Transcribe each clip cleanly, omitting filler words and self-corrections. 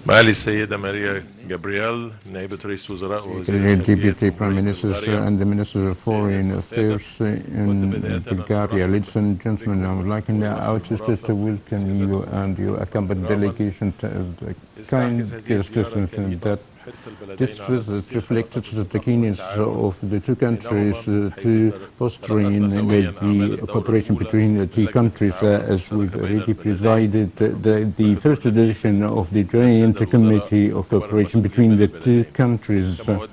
معالي السيدة ماريا جابرييل نائبة رئيس وزراء ووزير The خارجية Deputy Prime جمهورية Ministers بلغاريا and the Minister of سيدات Foreign والسادة Affairs كنت in بداية أن Bulgaria. أرحب Ladies and gentlemen, I would بكم like in the وبضيوفكم outset to المرافق welcome you سيادتكم and your ضيوفا accompanied كراما delegation to the استعكس kind هذه guests الزيارة that الفريدة حرص this البلدين على visit ترسيخ reflected علاقات the الصداقة keenness والتعاون of the two countries بينهما حيث to fostering ترأسنا سويا أعمال the الدورة cooperation الأولى between the من two لجنة countries التعاون as we've المشتركة بين already البلدين presided the first بخبرتي edition of the من السادة Joint الوزراء Committee of وكبار Cooperation المسؤولين between من the two البلدين countries. كما أود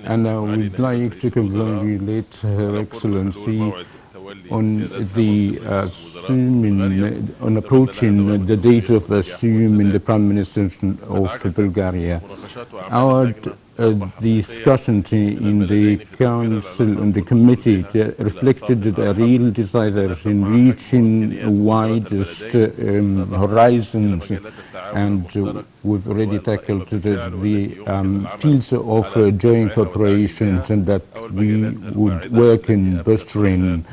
أن أهنئ And I معالي would نائبة like to رئيس الوزراء congratulate Her على قرب حلول Excellency موعد تولي on سيادتها the منصب رئيس الوزراء ببلغاريا approaching نتمنى لها دوام the date التوفيق of والنجاح assuming the والسداد Prime Minister قد of عكست Bulgaria. مناقشات أعمال Our اللجنة رغبة حقيقية discussion من in the البلدين في تطوير Council العلاقات and the والوصول Committee بها إلى reflected آفاق a أرحب real desire تتناسب in مع حجم reaching وإمكانيات وقدرات widest البلدين نتطرق إلى horizons, مجالات التعاون and المشترك we've already سواء القائمة tackled بالفعل والتي يمكن the العمل fields of على joint دفعها cooperation وتعزيزها and that أو we المجالات would الباعدة work التي in أبدى الطرفان bolstering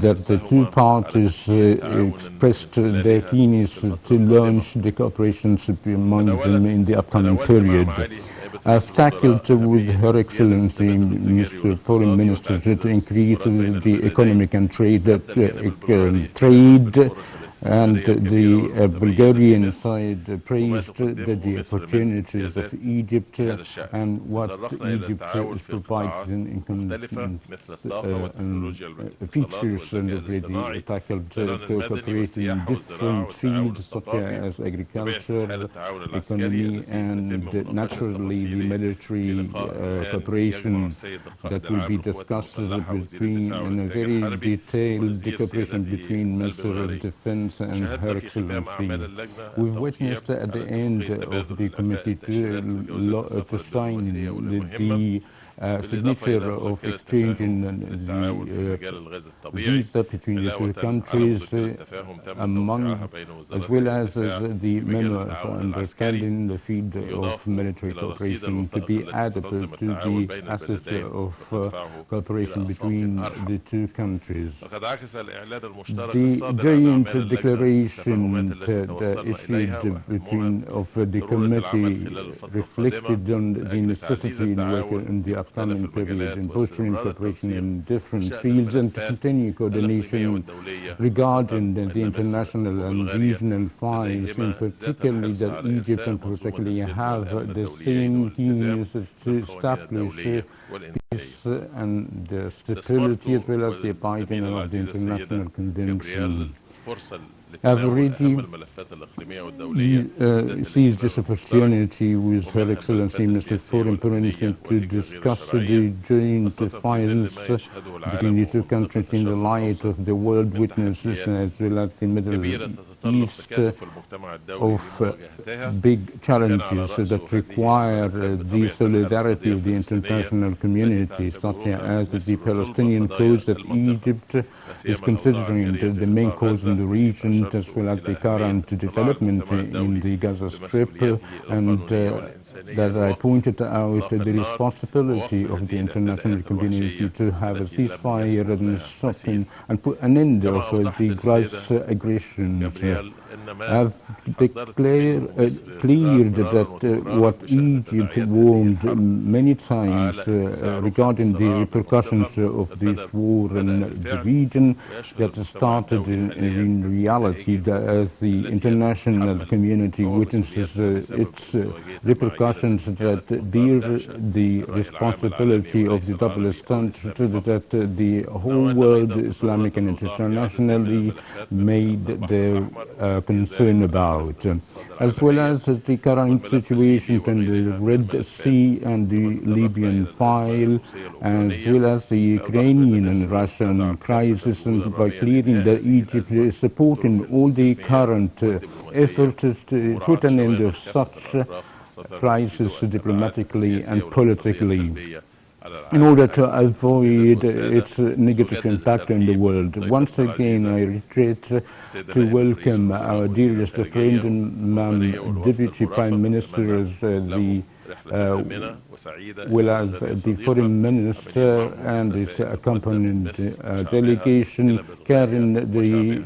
that the two حرصهما على parties تشجيع تعاون من expressed their خلالها keenness في الفترة to القادمة launch the cooperation among them in the upcoming تناولت مع period. معالي نائبة رئيس I've tackled الوزراء with أهمية Her زيادة Excellency, التبادل التجاري Mr. Foreign والاقتصادي Minister, وتعزيز to increase الاستثمارات بين the البلدين economic and حتى الجانب البلغاري ينعم trade, بالفرص and الاستثمارية الكبيرة the والمتميزة في Bulgarian مصر side وما praised تقدمه the مصر من opportunities of امتيازات Egypt في هذا الشأن and what تطرقنا إلى Egypt التعاون is في قطاعات providing مختلفة مثل الطاقة والتكنولوجيا والاتصالات features, and والذكاء already الاصطناعي tackled الطيران المدني cooperation in والسياحة والزراعة different والتعاون fields such الثقافي as بطبيعة الحال agriculture, التعاون العسكري economy, الذي and تتم مناقشة naturally the تفاصيله في military لقاء الآن يجمع cooperation السيد القائد that will العام be للقوات discussed المسلحة وزير between, الدفاع in a والإنتاج very الحربي detailed ونظير cooperation سيادته between Minister of البلغاري Defense and Her شاهدنا في ختام أعمال Excellency. اللجنة We've التوقيع witnessed at على the end اتفاقية of تبادل the الأنفاق committee التأشيرات وجوازات السفر to الدبلوماسية sign والمهمة بالإضافة إلى signature of مذكرة تفاهم exchanging للتعاون في the مجال الغاز الطبيعي visa between the two علاوة على countries مذكرة تفاهم تم توقيعها among, بين as وزارتي well as الدفاع the في مجال memo of التعاون العسكري understanding the field of يضاف military إلى رصيد cooperation to الوثائق be التي added تنظم to التعاون the بين assets البلدين of وتدفعه cooperation إلى آفاق between أرحب. the two countries. لقد عكس الإعلان المشترك The الصادر عن joint أعمال اللجنة التفاهمات declaration التي توصلنا إليها issued وأهمها of the ضرورة العمل committee خلال الفترة القادمة reflected on the لأجل تعزيز necessity in التعاون working in the في مختلف upcoming period المجالات in bolstering واستمرار cooperation التنسيق in different بشأن fields and to الملفات continue الإقليمية coordination والدولية regarding خاصة the أن مصر international and وبلغاريا regional files, in لديهما ذات particularly الحرص that على Egypt إرساء and منظومة particularly السلم have والأمن the الدوليين same والالتزام keenness to بالقوانين establish الدولية والإنسانية. peace and the استثمرت stability as well as the abiding والزميلة of the العزيزة السيدة international جابرييل convention. الفرصة I've لتناول أهم already الملفات الإقليمية والدولية ذات seized this الاهتمام المشترك opportunity with Her ومنها Excellency الملفات Mr. السياسية Foreign Minister والأمنية to والهجرة غير discuss الشرعية the joint خاصة في ظل ما files يشهده between العالم the two ومنطقة countries in the الشرق light الأوسط of the world من witnesses تحديات as well as the Middle كبيرة تتطلب East تكاتف المجتمع الدولي of لمواجهتها big كان على challenges رأس that هذه require الملفات the بطبيعة الحال solidarity القضية of the الفلسطينية international التي community, such تعتبرها as the مصر صلب Palestinian قضايا cause that المنطقة Egypt لا is سيما الأوضاع considering الجارية في the main قطاع cause in غزة the region, أشرت as well as إلى the أهمية current اطلاع development المجتمع in الدولي the Gaza Strip, بمسؤولياته and القانونية والإنسانية as I لوقف pointed out, إطلاق the النار responsibility ووقف of the هذه international الاعتداءات community الوحشية to have a التي لم ceasefire يسبق and لها مثيل. stopping and put an end كما of أوضحت the للسيدة gross aggressions. جابرييل إن ما Have حذرت منه مصر cleared مرارا that وتكرارا what بشأن Egypt تداعيات هذه warned الحرب many times على اتساع رقعة regarding the الصراع repercussions بالمنطقة of this بدأ war in the بالفعل region ويشهد that المجتمع started الدولي حاليا in reality نتائجه as the التي international يتحمل community هو witnesses مسؤوليتها بسبب its ازدواجية repercussions معايير that كانت مثار bear دهشة the الرأي العام responsibility العالمي of وليس the double العربي أو standard الإسلامي فقط. that the whole نود world, أيضا Islamic تطورات and الأوضاع في عدد من internationally, الملفات مثل made البحر their الأحمر وإنجازات concern الملف about, الاقتصاد as well العالمية as the current والملف الليبي situation in the وغيرها من Red الملفات. Sea and كما the تطرقنا Libyan إلى الأزمة file, الروسية as الأوكرانية well as the فأوضحنا أن Ukrainian and مصر Russian تدعم كافة crisis, الجهود and by الرامية clearing لإنهاء that هذه Egypt الأزمة is supporting بالطرق all the السلمية current والدبلوماسية efforts to ومراعاة put an end شوامل of كافة such الأطراف خاصة في crisis ضوء التبعات diplomatically السياسية and والاقتصادية politically, السلبية على in العالم order to أجمع. السيدات avoid والسادة its negative أجدد impact on the الترحيب world. Once بضيفتنا again, العزيزة I reiterate السيدة to نائبة رئيس welcome الوزراء our وزير dearest friend الخارجية and بلغاريا والوفد Deputy Prime المرافق. Minister نتمنى as له the رحلة آمنة وسعيدة well إلى as بلغاريا the صديقة Foreign عمليا Minister معه and its النسائم تقدم accompanying مصر وشعبها delegation إلى بلغاريا carrying the وشعبها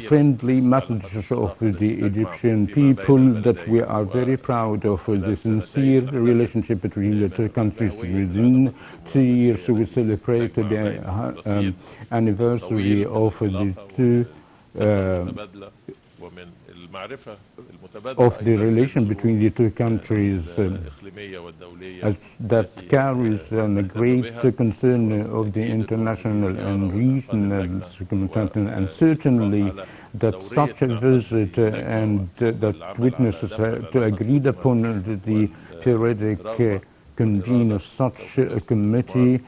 friendly messages of the Egyptian people that we are very proud of the sincere relationship between the two countries. Within 2 years we celebrate the anniversary of the two of the relation between the two countries as that carries a great concern of the international and regional circumstances, and certainly that such a visit and that witnesses to agreed upon the periodic convene of such a committee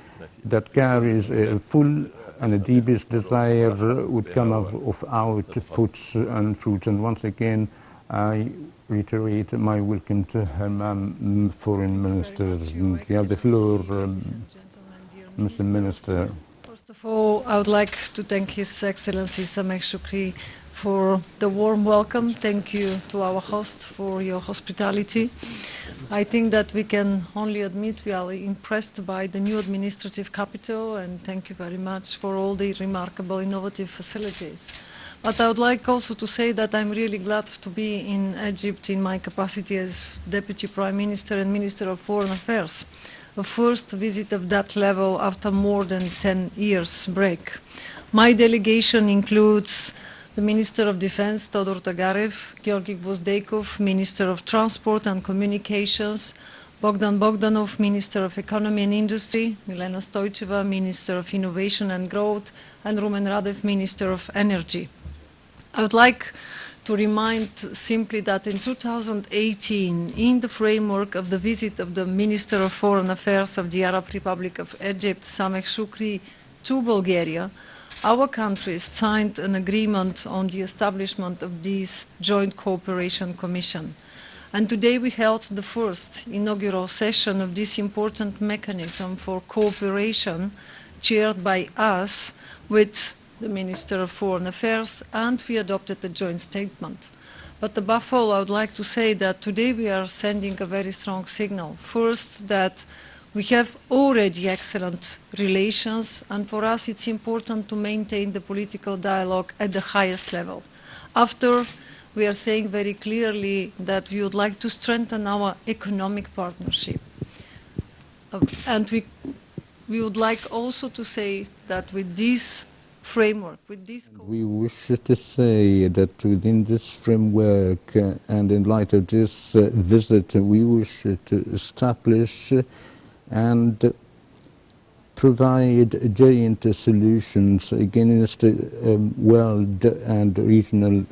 that carries a full and the deepest desire would come out of outputs and fruits. And once again, I reiterate my welcome to Herman, Foreign Minister. You have the floor, Mr. Minister. First of all, I would like to thank His Excellency Sameh Shoukry for the warm welcome. Thank you to our host for your hospitality. I think that we can only admit we are impressed by the new administrative capital, and thank you very much for all the remarkable innovative facilities. But I would like also to say that I'm really glad to be in Egypt in my capacity as Deputy Prime Minister and Minister of Foreign Affairs, a first visit of that level after more than 10 years break. My delegation includes the Minister of Defense, Todor Tagarev, Georgi Gvozdeikov, Minister of Transport and Communications, Bogdan Bogdanov, Minister of Economy and Industry, Milena Stojcheva, Minister of Innovation and Growth, and Rumen Radev, Minister of Energy. I would like to remind simply that in 2018, in the framework of the visit of the Minister of Foreign Affairs of the Arab Republic of Egypt, Sameh Shoukry, to Bulgaria, our countries signed an agreement on the establishment of this Joint Cooperation Commission. And today we held the first inaugural session of this important mechanism for cooperation, chaired by us with the Minister of Foreign Affairs, and we adopted a joint statement. But above all, I would like to say that today we are sending a very strong signal. First, that we have already excellent relations, and for us it's important to maintain the political dialogue at the highest level. After, we are saying very clearly that we would like to strengthen our economic partnership. And we would like also to say that with this framework, with this... We wish to say that within this framework and in light of this visit, we wish to establish and provide joint solutions against world and regional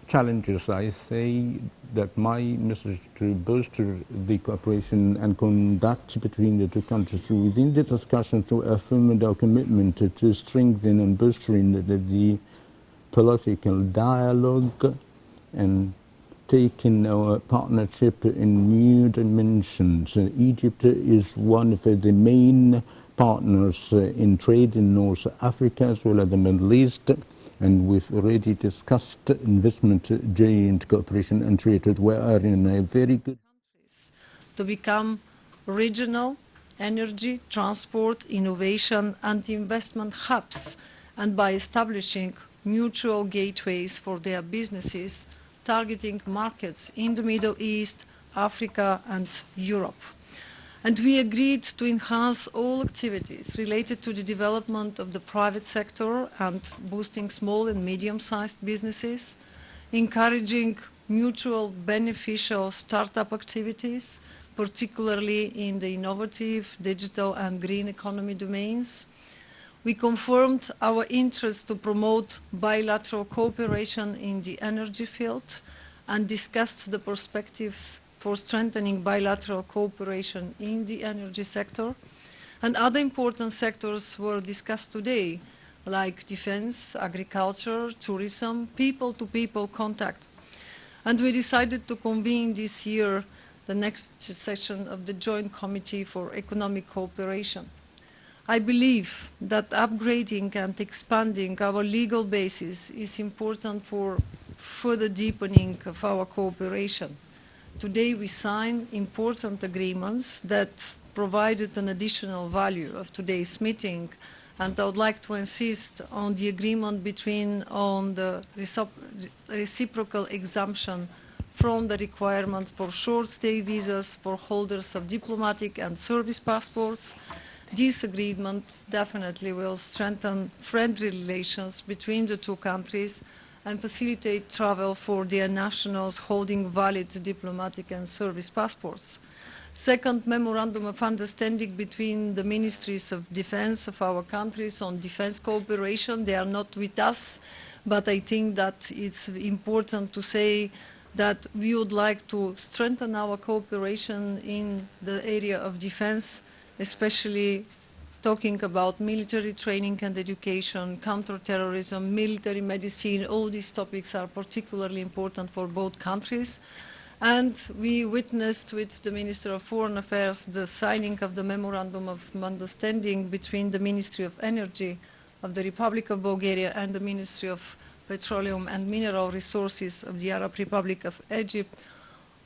challenges. I say that my message to bolster the cooperation and conduct between the two countries within the discussion to affirm our commitment to strengthen and bolstering the political dialogue and taking our partnership in new dimensions. Egypt is one of the main partners in trade in North Africa as well as the Middle East, and we've already discussed investment, joint cooperation and trade. We are in a very good countries to become regional energy, transport, innovation and investment hubs, and by establishing mutual gateways for their businesses targeting markets in the Middle East, Africa and Europe. And we agreed to enhance all activities related to the development of the private sector and boosting small and medium-sized businesses, encouraging mutual beneficial startup activities, particularly in the innovative, digital and green economy domains. We confirmed our interest to promote bilateral cooperation in the energy field and discussed the perspectives for strengthening bilateral cooperation in the energy sector. And other important sectors were discussed today, like defense, agriculture, tourism, people-to-people contact. And we decided to convene this year the next session of the Joint Committee for Economic Cooperation. I believe that upgrading and expanding our legal basis is important for further deepening of our cooperation. Today we signed important agreements that provided an additional value of today's meeting, And I would like to insist on the agreement on the reciprocal exemption from the requirements for short-stay visas for holders of diplomatic and service passports. This agreement definitely will strengthen friendly relations between the two countries and facilitate travel for their nationals holding valid diplomatic and service passports. Second, memorandum of understanding between the ministries of defense of our countries on defense cooperation. They are not with us, but I think that it's important to say that we would like to strengthen our cooperation in the area of defense, especially talking about military training and education, counterterrorism, military medicine. All these topics are particularly important for both countries. And we witnessed with the Minister of Foreign Affairs the signing of the Memorandum of Understanding between the Ministry of Energy of the Republic of Bulgaria and the Ministry of Petroleum and Mineral Resources of the Arab Republic of Egypt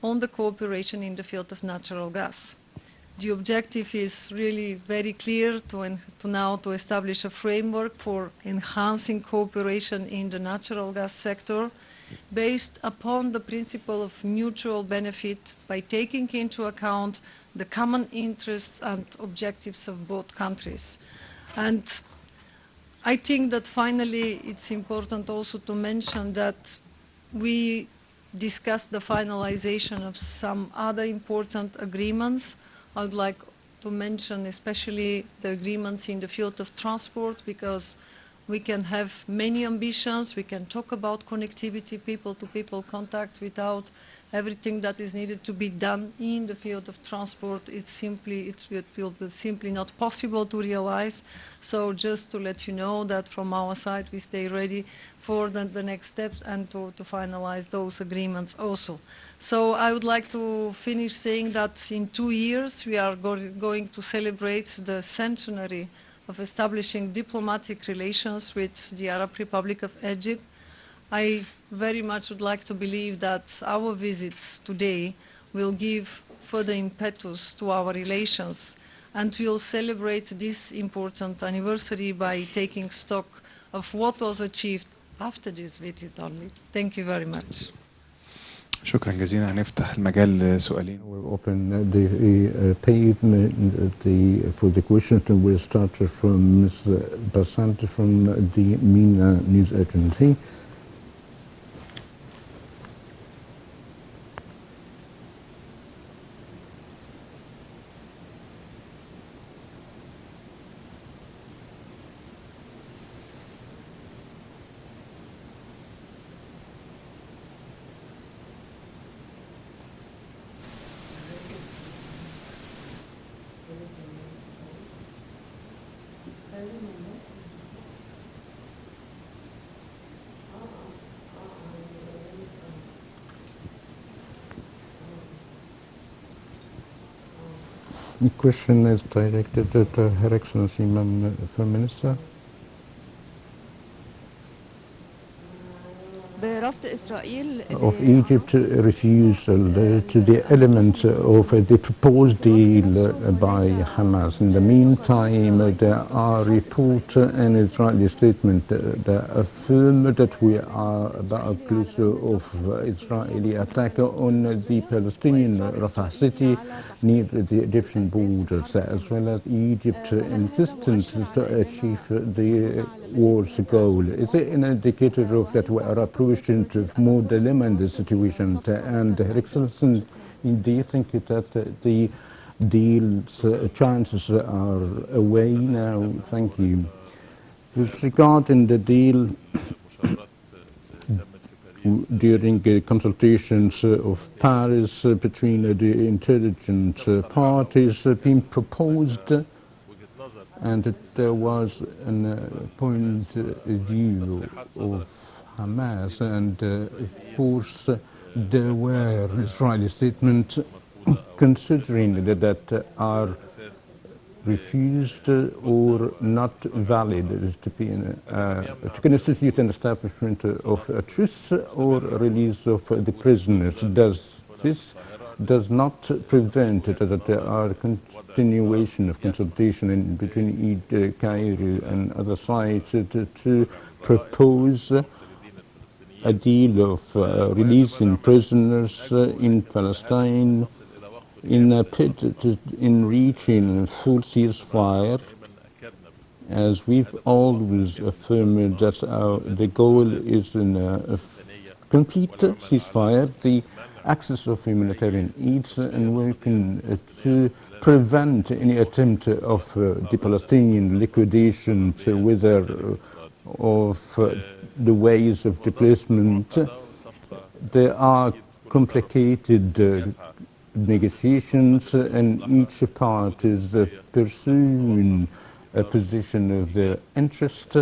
on the cooperation in the field of natural gas. The objective is really very clear to now establish a framework for enhancing cooperation in the natural gas sector, based upon the principle of mutual benefit by taking into account the common interests and objectives of both countries. And I think that finally it's important also to mention that we discussed the finalization of some other important agreements. I would like to mention especially the agreements in the field of transport, because we can have many ambitions, we can talk about connectivity, people-to-people contact without everything that is needed to be done in the field of transport. It will be simply not possible to realize. So just to let you know that from our side we stay ready for the next steps and to finalize those agreements also. So I would like to finish saying that in 2 years we are going to celebrate the centenary of establishing diplomatic relations with the Arab Republic of Egypt. I very much would like to believe that our visits today will give further impetus to our relations, and we'll celebrate this important anniversary by taking stock of what was achieved after this visit only. Thank you very much. شكرا جزيلا. هنفتح المجال لسؤالين. We'll open the pavement for the questions. We'll start from Ms. Basant from the MENA News Agency. The question is directed at Her Excellency, Foreign Minister. Of Egypt's refusal to the element of the proposed deal by Hamas. In the meantime, there are reports and Israeli statement that affirm that we are about closer of Israeli attack on the Palestinian Rafah city near the Egyptian borders, as well as Egypt's insistence to achieve the war's goal. Is it an indicator of that we are approaching to more dilemma in the situation? And Her Excellency, do you think that the deal's chances are away now? Thank you. With regarding the deal, during consultations of Paris between the intelligence parties being proposed, and there was a point of view of Hamas, and of course there were Israeli statements considering that are refused or not valid to constitute an establishment of a truce or release of the prisoners. Does this does not prevent that there are continuation of consultation between Cairo and other sides to propose a deal of releasing prisoners in Palestine in a in reaching a full ceasefire. As we've always affirmed, that the goal is in a complete ceasefire, the access of humanitarian aids, and working to prevent any attempt of the Palestinian liquidation, whether of the ways of displacement. There are complicated negotiations, and each part is pursuing a position of their interest.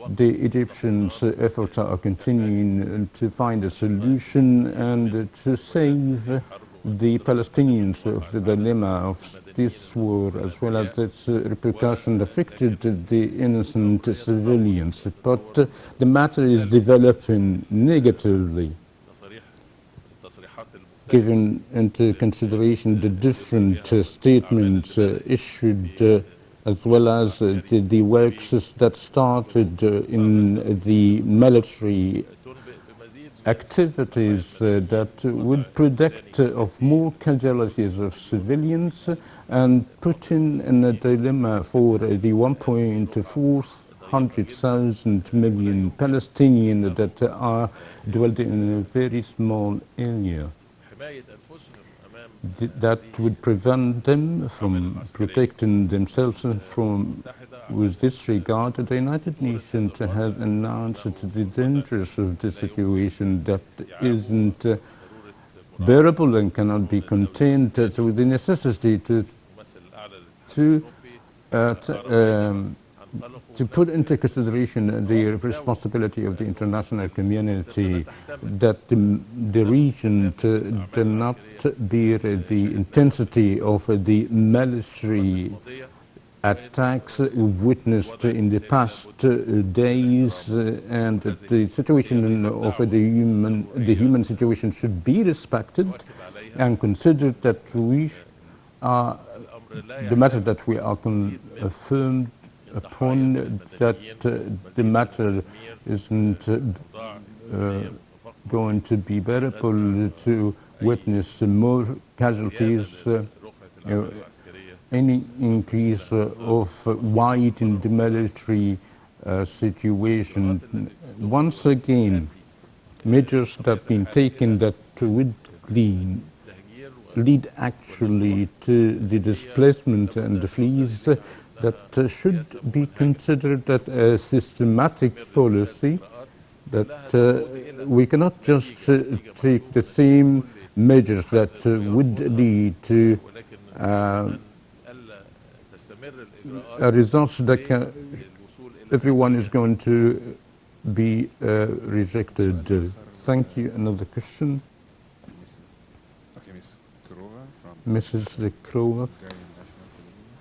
The Egyptians' efforts are continuing to find a solution and to save the Palestinians of the dilemma of this war, as well as its repercussions affected the innocent civilians. But the matter is developing negatively, given into consideration the different statements issued as well as the works that started in the military activities that would predict of more casualties of civilians, and putting in a dilemma for the 1.4 million Palestinians that are dwelt in a very small area. That would prevent them from protecting themselves from. With this regard, the United Nations has announced the dangers of the situation that isn't bearable and cannot be contained, with the necessity to put into consideration the responsibility of the international community, that the region do not bear the intensity of the military attacks we've witnessed in the past days, and the situation of the human situation should be respected and considered, that we are the matter that we are affirmed upon, that the matter isn't going to be bearable to witness more casualties, any increase of widening the military situation. Once again, measures that have been taken that would lead actually to the displacement and the flees, that should be considered that a systematic policy, that we cannot just take the same measures that would lead to a result that everyone is going to be rejected. Thank you. Another question? Mrs. Zekrova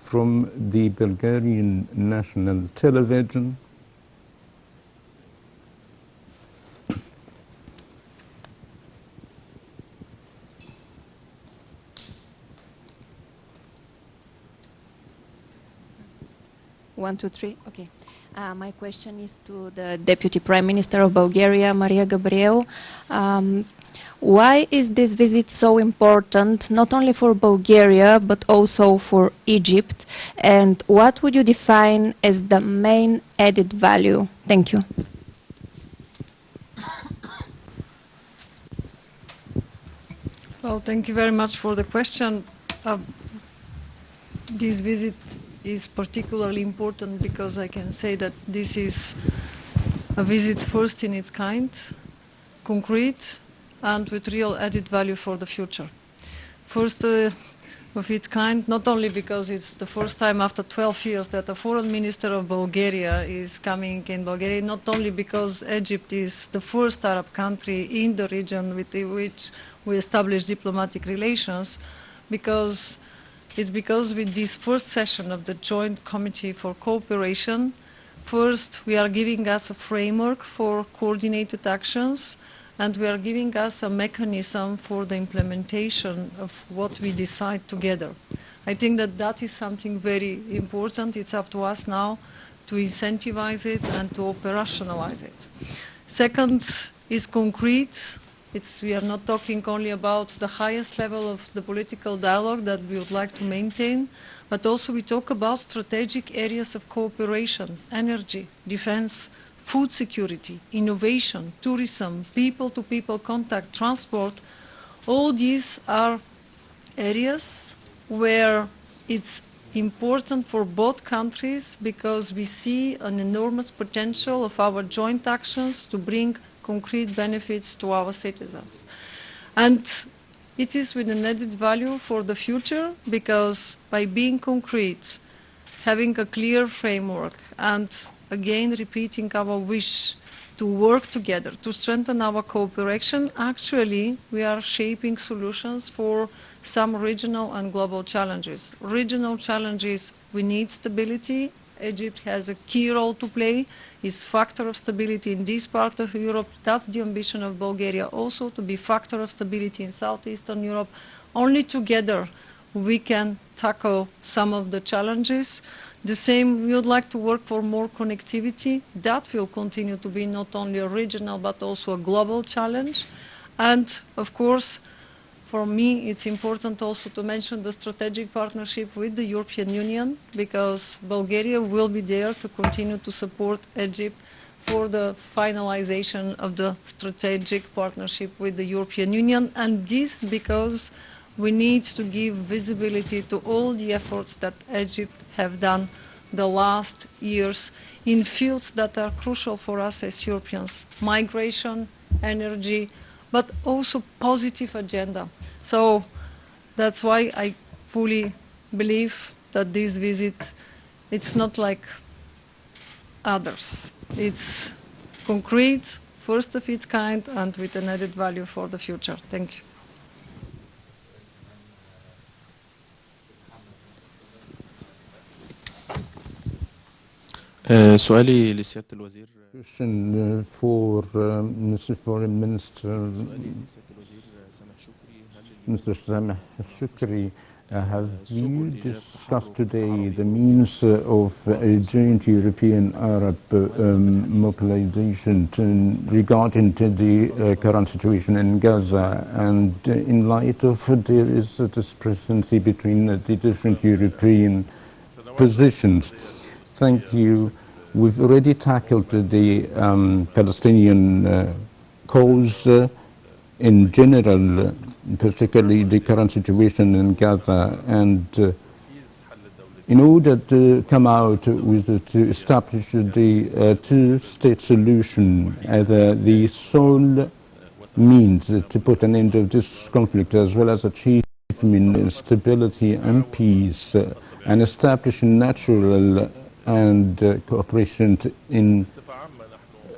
from the Bulgarian National Television. One, two, three. Okay. My question is to the Deputy Prime Minister of Bulgaria, Maria Gabriel. Why is this visit so important, not only for Bulgaria, but also for Egypt? And what would you define as the main added value? Thank you. Well, thank you very much for the question. This visit is particularly important because I can say that this is a visit first in its kind, concrete, and with real added value for the future. First of its kind, not only because it's the first time after 12 years that a foreign minister of Bulgaria is coming in Bulgaria, not only because Egypt is the first Arab country in the region with which we establish diplomatic relations, because with this first session of the Joint Committee for Cooperation, first we are giving us a framework for coordinated actions, and we are giving us a mechanism for the implementation of what we decide together. I think that that is something very important. It's up to us now to incentivize it and to operationalize it. Second is concrete. We are not talking only about the highest level of the political dialogue that we would like to maintain, but also we talk about strategic areas of cooperation, energy, defense, food security, innovation, tourism, people-to-people contact, transport. All these are areas where it's important for both countries because we see an enormous potential of our joint actions to bring concrete benefits to our citizens. And it is with an added value for the future because by being concrete, having a clear framework, and again repeating our wish to work together, to strengthen our cooperation, actually we are shaping solutions for some regional and global challenges. Regional challenges, we need stability. Egypt has a key role to play. It's factor of stability in this part of Europe. That's the ambition of Bulgaria also, to be factor of stability in Southeastern Europe. Only together we can tackle some of the challenges. The same, we would like to work for more connectivity. That will continue to be not only a regional but also a global challenge. And of course, for me, it's important also to mention the strategic partnership with the European Union because Bulgaria will be there to continue to support Egypt for the finalization of the strategic partnership with the European Union. And this because we need to give visibility to all the efforts that Egypt have done the last years in fields that are crucial for us as Europeans: migration, energy, but also positive agenda. So that's why I fully believe that this visit, it's not like others. It's concrete, first of its kind, and with an added value for the future. Thank you. سؤالي لسيادة الوزير. Question for Mr. Foreign Minister, Mr. Sameh Shoukry. Have you discussed today the means of a joint European-Arab mobilization regarding to the current situation in Gaza, and in light of there is a discrepancy between the different European positions? Thank you. We've already tackled the Palestinian cause in general, particularly the current situation in Gaza, and in order to come out with to establish the two-state solution as the sole means to put an end to this conflict, as well as achieving stability and peace, and establishing natural and cooperation in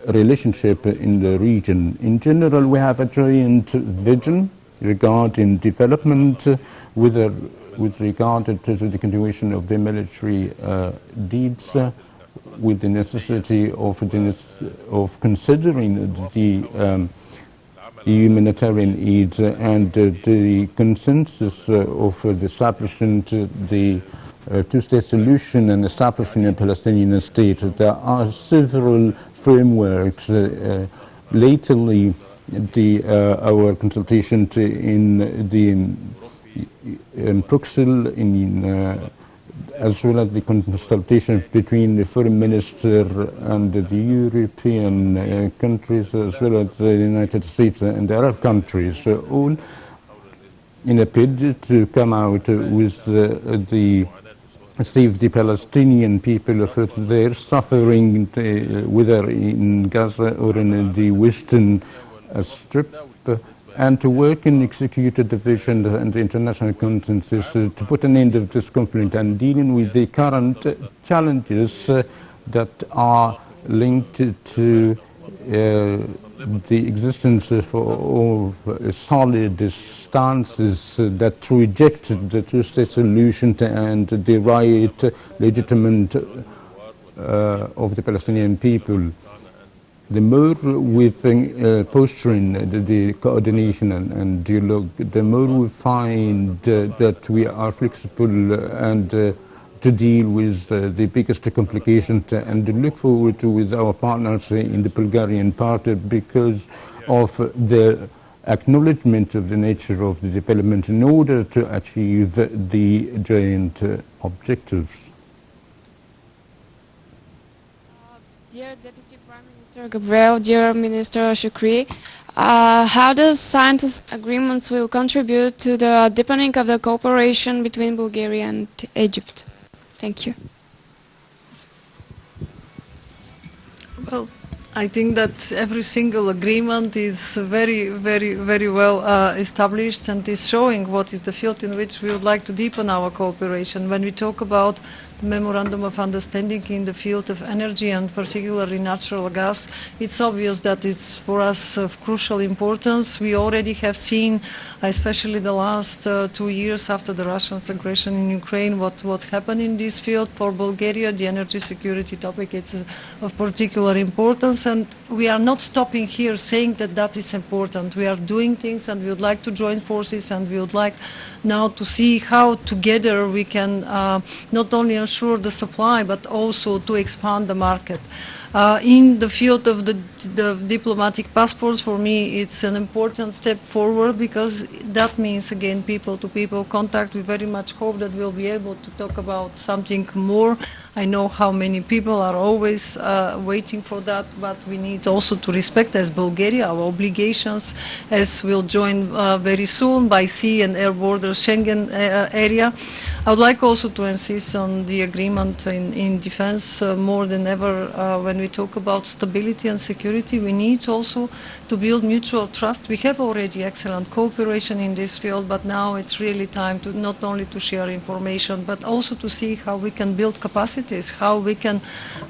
relationship in the region. In general, we have a joint vision regarding development with regard to the continuation of the military deeds, with the necessity of considering the humanitarian needs and the consensus of the establishment the two-state solution and establishing a Palestinian state. There are several frameworks. Lately, our consultation in Brussels, as well as the consultation between the foreign minister and the European countries, as well as the United States and the Arab countries, all in a bid to come out with save the Palestinian people of their suffering, whether in Gaza or in the Western Strip, and to work and execute a division and the international consensus to put an end to this conflict and dealing with the current challenges that are linked to the existence of solid stances that reject the two-state solution and the right legitimate of the Palestinian people. the more we think, fostering the coordination and dialogue, the more we find that we are flexible and to deal with the biggest complications and look forward to with our partners in the Bulgarian part because of the acknowledgement of the nature of the development in order to achieve the joint objectives. Dear Deputy Prime Minister Gabriel, dear Minister Shoukry, how does science agreements will contribute to the deepening of the cooperation between Bulgaria and Egypt? Thank you. Well, I think that every single agreement is very, very, very well established and is showing what is the field in which we would like to deepen our cooperation. When we talk about the Memorandum of Understanding in the field of energy and particularly natural gas, it's obvious that it's for us of crucial importance. We already have seen, especially the last 2 years after the Russian aggression in Ukraine, what happened in this field. For Bulgaria, the energy security topic is of particular importance, and we are not stopping here saying that that is important. We are doing things and we would like to join forces, and we would like now to see how together we can not only ensure the supply but also to expand the market. In the field of the diplomatic passports, for me it's an important step forward because that means again people-to-people contact. We very much hope that we'll be able to talk about something more. I know how many people are always waiting for that, but we need also to respect as Bulgaria our obligations as we'll join very soon by sea and air border Schengen area. I would like also to insist on the agreement in defense more than ever. When we talk about stability and security, we need also to build mutual trust. We have already excellent cooperation in this field, but now it's really time to not only to share information, but also to see how we can build capacities, how we can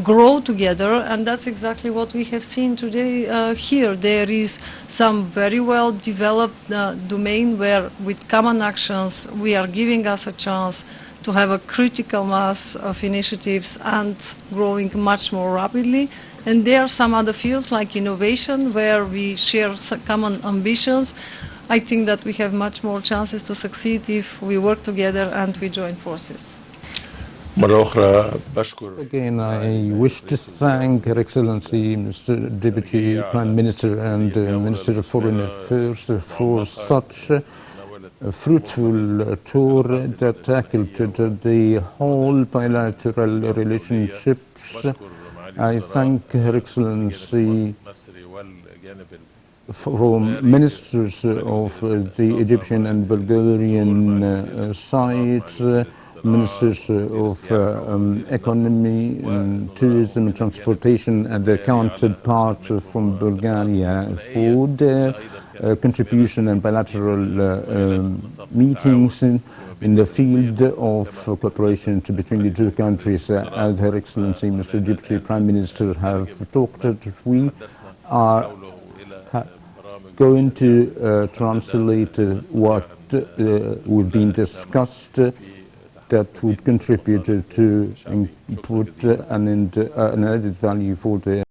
grow together, and that's exactly what we have seen today here. There is some very well developed domain where with common actions we are giving us a chance to have a critical mass of initiatives and growing much more rapidly. And there are some other fields like innovation where we share common ambitions. I think that we have much more chances to succeed if we work together and we join forces. مرة أخرى بشكر Again, I wish to thank Her Excellency Mr. Deputy Prime Minister and Minister of Foreign Affairs for such a fruitful tour that tackled the whole bilateral relationships. I thank Her Excellency from ministers of the Egyptian and Bulgarian sides, ministers of economy, and tourism and transportation, and the counterpart from Bulgaria for their contribution and bilateral meetings in the field of cooperation between the two countries. As Her Excellency Mr. Deputy Prime Minister have talked, we are going to translate what we've been discussed that would contribute to put an added value for the